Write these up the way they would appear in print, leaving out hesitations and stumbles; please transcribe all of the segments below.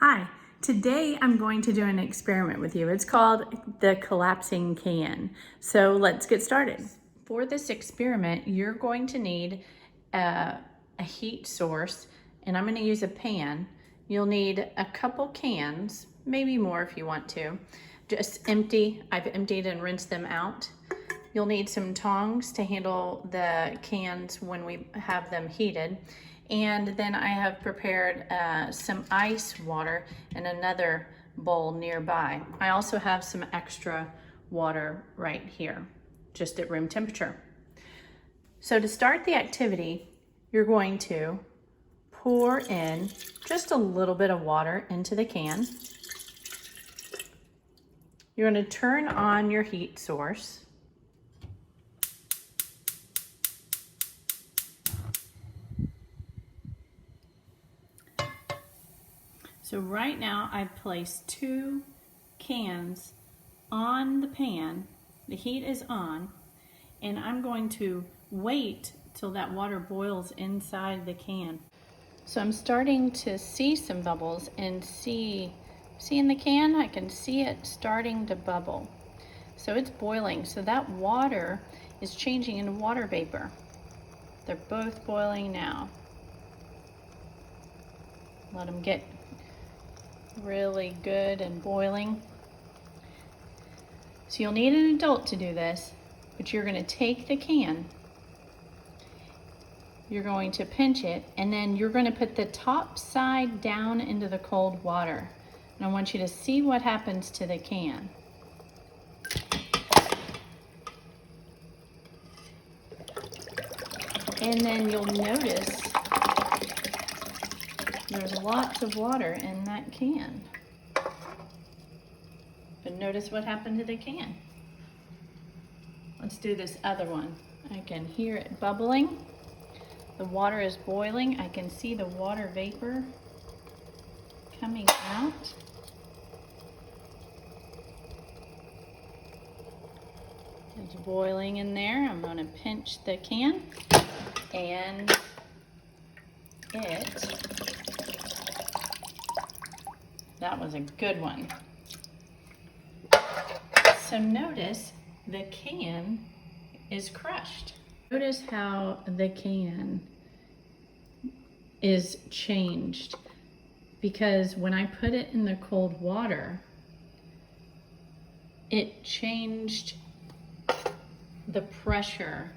Hi, today I'm going to do an experiment with you. It's called the collapsing can. So let's get started. For this experiment, you're going to need a heat source, and I'm going to use a pan. You'll need a couple cans, maybe more if you want to. Just empty. I've emptied and rinsed them out. You'll need some tongs to handle the cans when we have them heated. And then I have prepared some ice water in another bowl nearby. I also have some extra water right here, just at room temperature. So to start the activity, you're going to pour in just a little bit of water into the can. You're going to turn on your heat source. So right now I've placed 2 cans on the pan. The heat is on, and I'm going to wait till that water boils inside the can. So I'm starting to see some bubbles and see in the can, I can see it starting to bubble. So it's boiling. So that water is changing into water vapor. They're both boiling now. Let them get really good and boiling. So you'll need an adult to do this, but you're going to take the can, you're going to pinch it, and then you're going to put the top side down into the cold water. And I want you to see what happens to the can. And then you'll notice there's lots of water in that can. But notice what happened to the can. Let's do this other one. I can hear it bubbling. The water is boiling. I can see the water vapor coming out. It's boiling in there. I'm going to pinch the can, and that was a good one. So notice the can is crushed. Notice how the can is changed, because when I put it in the cold water, it changed the pressure.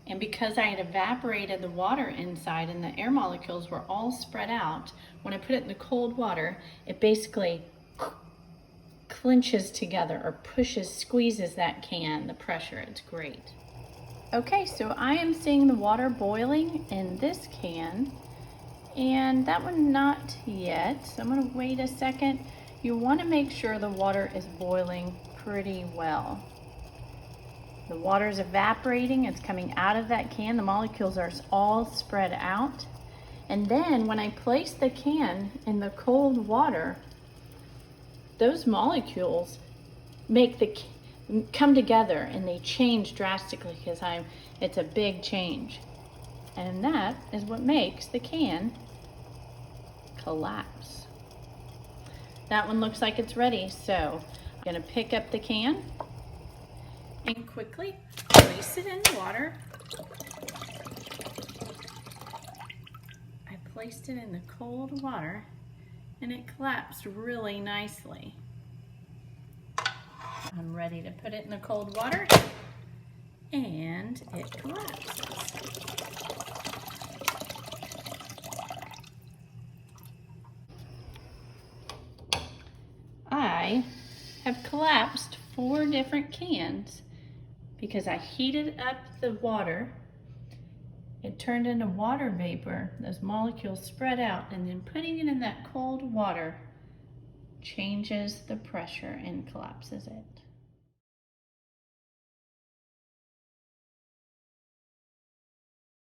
And because I had evaporated the water inside and the air molecules were all spread out, when I put it in the cold water, it basically clinches together or squeezes that can, the pressure. It's great. Okay, so I am seeing the water boiling in this can, and that one not yet. So I'm going to wait a second. You want to make sure the water is boiling pretty well. The water is evaporating, it's coming out of that can. The molecules are all spread out. And then when I place the can in the cold water, those molecules come together and they change drastically, because it's a big change. And that is what makes the can collapse. That one looks like it's ready, so I'm going to pick up the can and quickly place it in the water. I placed it in the cold water and it collapsed really nicely. I'm ready to put it in the cold water, and it collapses. I have collapsed 4 different cans because I heated up the water. It turned into water vapor. Those molecules spread out, and then putting it in that cold water changes the pressure and collapses it.